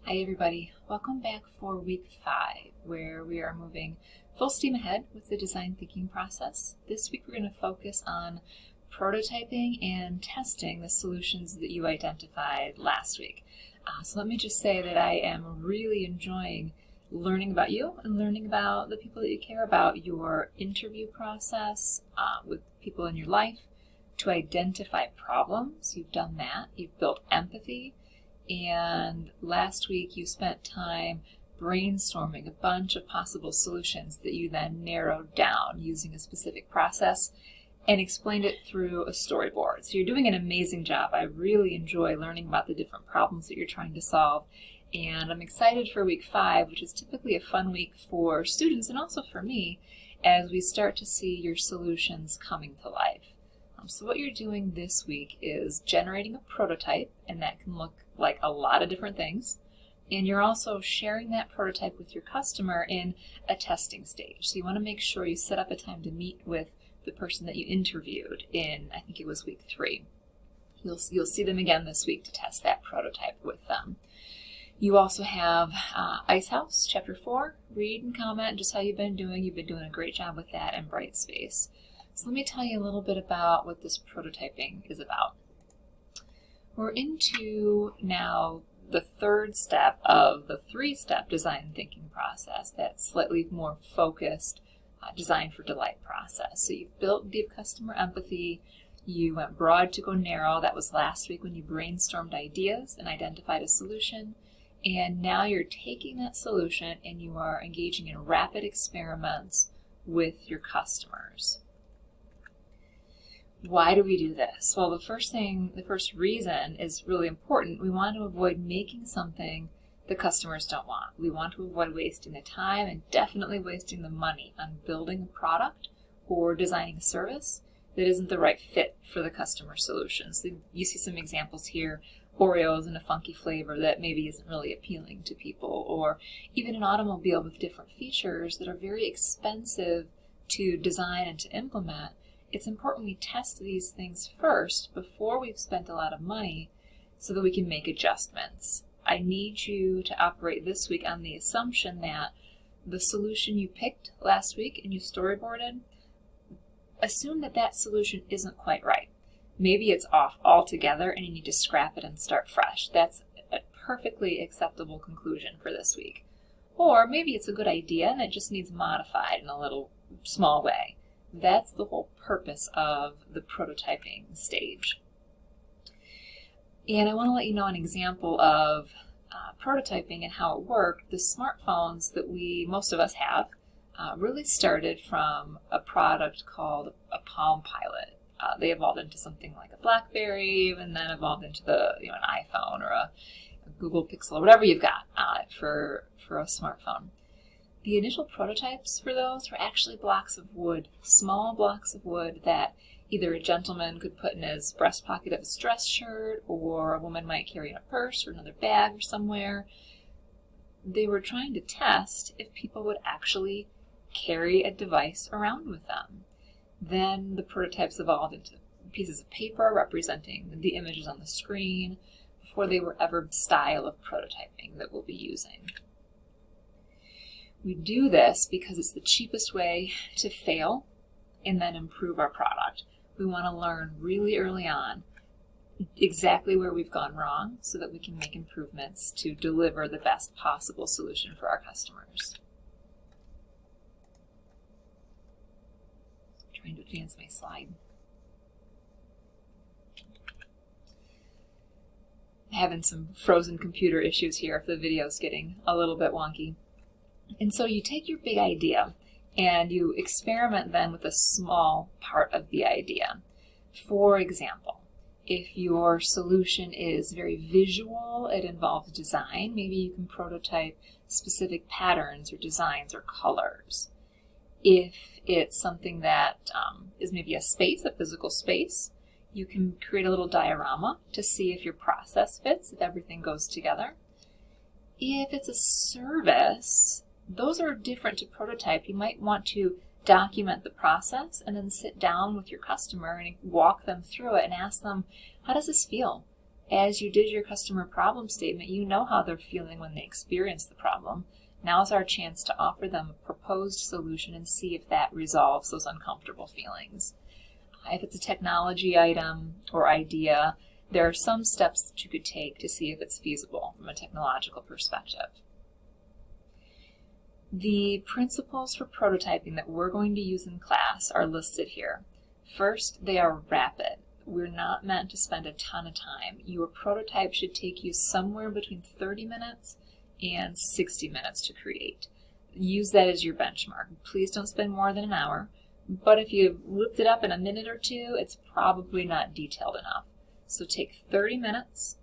Hi everybody, welcome back for week 5 where we are moving full steam ahead with the design thinking process. This week we're going to focus on prototyping and testing the solutions that you identified last week. So let me just say that I am really enjoying learning about you and learning about the people that you care about, your interview process with people in your life to identify problems. You've done that. You've built empathy. And last week you spent time brainstorming a bunch of possible solutions that you then narrowed down using a specific process and explained it through a storyboard. So you're doing an amazing job. I really enjoy learning about the different problems that you're trying to solve. And I'm excited for week 5, which is typically a fun week for students and also for me as we start to see your solutions coming to life. So what you're doing this week is generating a prototype, and that can look like a lot of different things. And you're also sharing that prototype with your customer in a testing stage. So you want to make sure you set up a time to meet with the person that you interviewed in, I think it was week 3. You'll see them again this week to test that prototype with them. You also have Icehouse, Chapter 4, read and comment just how you've been doing. You've been doing a great job with that, and Brightspace. So let me tell you a little bit about what this prototyping is about. We're into now the third step of the 3-step design thinking process, that slightly more focused design for delight process. So you've built deep customer empathy, you went broad to go narrow. That was last week when you brainstormed ideas and identified a solution. And now you're taking that solution and you are engaging in rapid experiments with your customers. Why do we do this? Well, the first reason is really important. We want to avoid making something the customers don't want. We want to avoid wasting the time and definitely wasting the money on building a product or designing a service that isn't the right fit for the customer solution. So you see some examples here, Oreos in a funky flavor that maybe isn't really appealing to people, or even an automobile with different features that are very expensive to design and to implement. It's important we test these things first before we've spent a lot of money so that we can make adjustments. I need you to operate this week on the assumption that the solution you picked last week and you storyboarded, assume that that solution isn't quite right. Maybe it's off altogether and you need to scrap it and start fresh. That's a perfectly acceptable conclusion for this week. Or maybe it's a good idea and it just needs modified in a little small way. That's the whole purpose of the prototyping stage. And I want to let you know an example of prototyping and how it worked. The smartphones that most of us have really started from a product called a Palm Pilot. They evolved into something like a BlackBerry and then evolved into an iPhone or a Google Pixel or whatever you've got for a smartphone. The initial prototypes for those were actually blocks of wood, small blocks of wood that either a gentleman could put in his breast pocket of his dress shirt, or a woman might carry in a purse or another bag or somewhere. They were trying to test if people would actually carry a device around with them. Then the prototypes evolved into pieces of paper representing the images on the screen before they were ever the style of prototyping that we'll be using. We do this because it's the cheapest way to fail and then improve our product. We want to learn really early on exactly where we've gone wrong so that we can make improvements to deliver the best possible solution for our customers. I'm trying to advance my slide. I'm having some frozen computer issues here if the video's getting a little bit wonky. And so you take your big idea and you experiment then with a small part of the idea. For example, if your solution is very visual, it involves design, maybe you can prototype specific patterns or designs or colors. If it's something that is maybe a space, a physical space, you can create a little diorama to see if your process fits, if everything goes together. If it's a service, those are different to prototype. You might want to document the process and then sit down with your customer and walk them through it and ask them, how does this feel? As you did your customer problem statement, you know how they're feeling when they experience the problem. Now's our chance to offer them a proposed solution and see if that resolves those uncomfortable feelings. If it's a technology item or idea, there are some steps that you could take to see if it's feasible from a technological perspective. The principles for prototyping that we're going to use in class are listed here. First, they are rapid. We're not meant to spend a ton of time. Your prototype should take you somewhere between 30 minutes and 60 minutes to create. Use that as your benchmark. Please don't spend more than an hour, but if you've whipped it up in a minute or two, it's probably not detailed enough. So take 30 minutes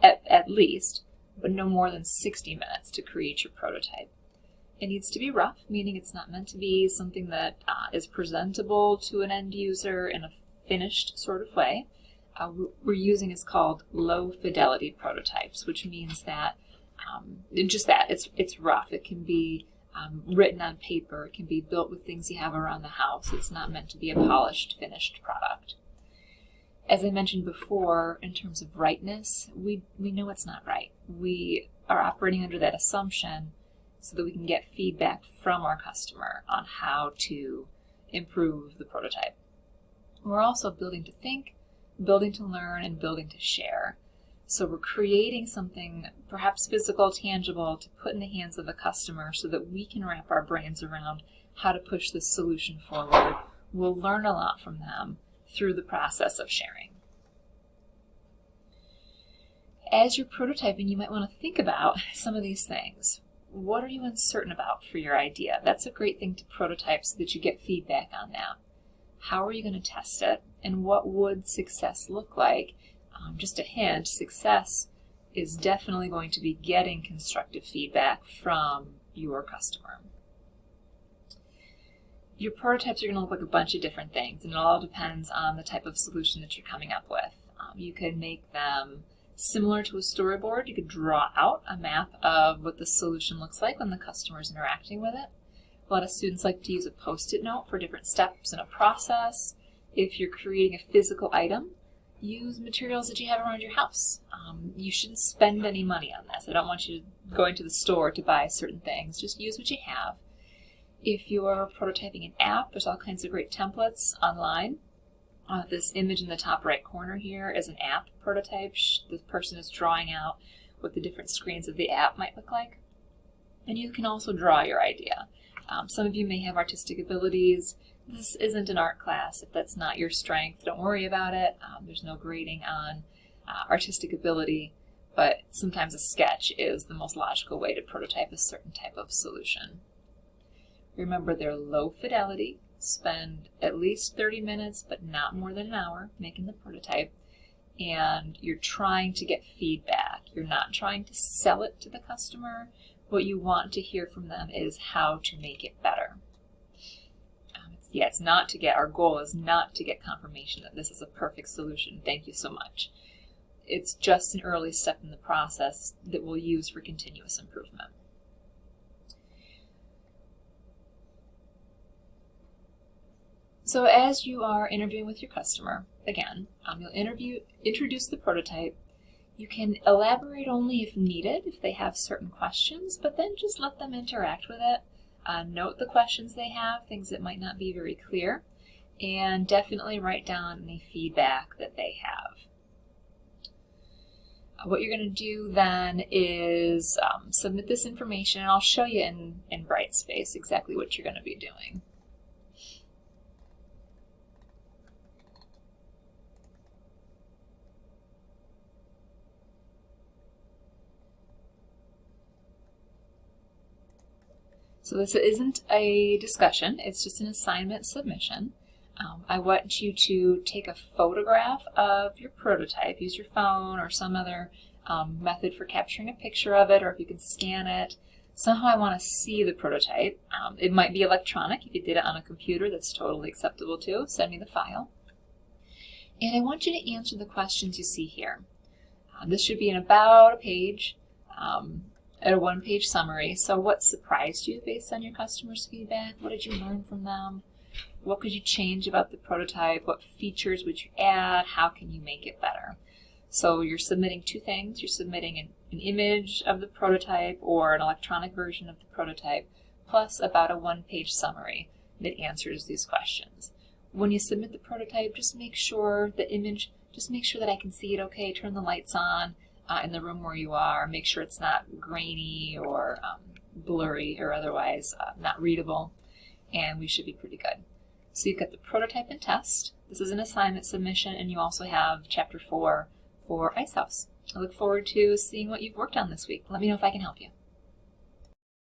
at least, but no more than 60 minutes to create your prototype. It needs to be rough, meaning it's not meant to be something that is presentable to an end user in a finished sort of way. We're using is called low fidelity prototypes, which means that it's rough. It can be written on paper. It can be built with things you have around the house. It's not meant to be a polished, finished product. As I mentioned before, in terms of rightness, we know it's not right. We are operating under that assumption so that we can get feedback from our customer on how to improve the prototype. We're also building to think, building to learn, and building to share. So we're creating something perhaps physical, tangible, to put in the hands of a customer so that we can wrap our brains around how to push this solution forward. We'll learn a lot from them through the process of sharing. As you're prototyping, you might want to think about some of these things. What are you uncertain about for your idea? That's a great thing to prototype so that you get feedback on that. How are you going to test it? And what would success look like? Just a hint, success is definitely going to be getting constructive feedback from your customer. Your prototypes are going to look like a bunch of different things, and it all depends on the type of solution that you're coming up with. You could make them similar to a storyboard. You could draw out a map of what the solution looks like when the customer is interacting with it. A lot of students like to use a Post-it note for different steps in a process. If you're creating a physical item, use materials that you have around your house. You shouldn't spend any money on this. I don't want you going to the store to buy certain things. Just use what you have. If you're prototyping an app, there's all kinds of great templates online. This image in the top right corner here is an app prototype. The person is drawing out what the different screens of the app might look like. And you can also draw your idea. Some of you may have artistic abilities. This isn't an art class. If that's not your strength, don't worry about it. There's no grading on artistic ability, but sometimes a sketch is the most logical way to prototype a certain type of solution. Remember, they're low fidelity. Spend at least 30 minutes, but not more than an hour, making the prototype. And you're trying to get feedback. You're not trying to sell it to the customer. What you want to hear from them is how to make it better. Our goal is not to get confirmation that this is a perfect solution. Thank you so much. It's just an early step in the process that we'll use for continuous improvement. So as you are interviewing with your customer, again, you'll introduce the prototype. You can elaborate only if needed, if they have certain questions, but then just let them interact with it. Note the questions they have, things that might not be very clear, and definitely write down any feedback that they have. What you're going to do then is submit this information, and I'll show you in Brightspace exactly what you're going to be doing. So this isn't a discussion, it's just an assignment submission. I want you to take a photograph of your prototype, use your phone or some other method for capturing a picture of it, or if you can scan it. Somehow I want to see the prototype. It might be electronic. If you did it on a computer, that's totally acceptable too. Send me the file. And I want you to answer the questions you see here. This should be in about a page. A one-page summary. So what surprised you based on your customers' feedback? What did you learn from them? What could you change about the prototype? What features would you add? How can you make it better? So you're submitting two things. You're submitting an image of the prototype or an electronic version of the prototype, plus about a one-page summary that answers these questions. When you submit the prototype, just make sure the image, just make sure that I can see it okay. Turn the lights on in the room where you are. Make sure it's not grainy or blurry or otherwise not readable, and we should be pretty good. So you've got the prototype and test. This is an assignment submission, and you also have Chapter 4 for Icehouse. I look forward to seeing what you've worked on this week. Let me know if I can help you.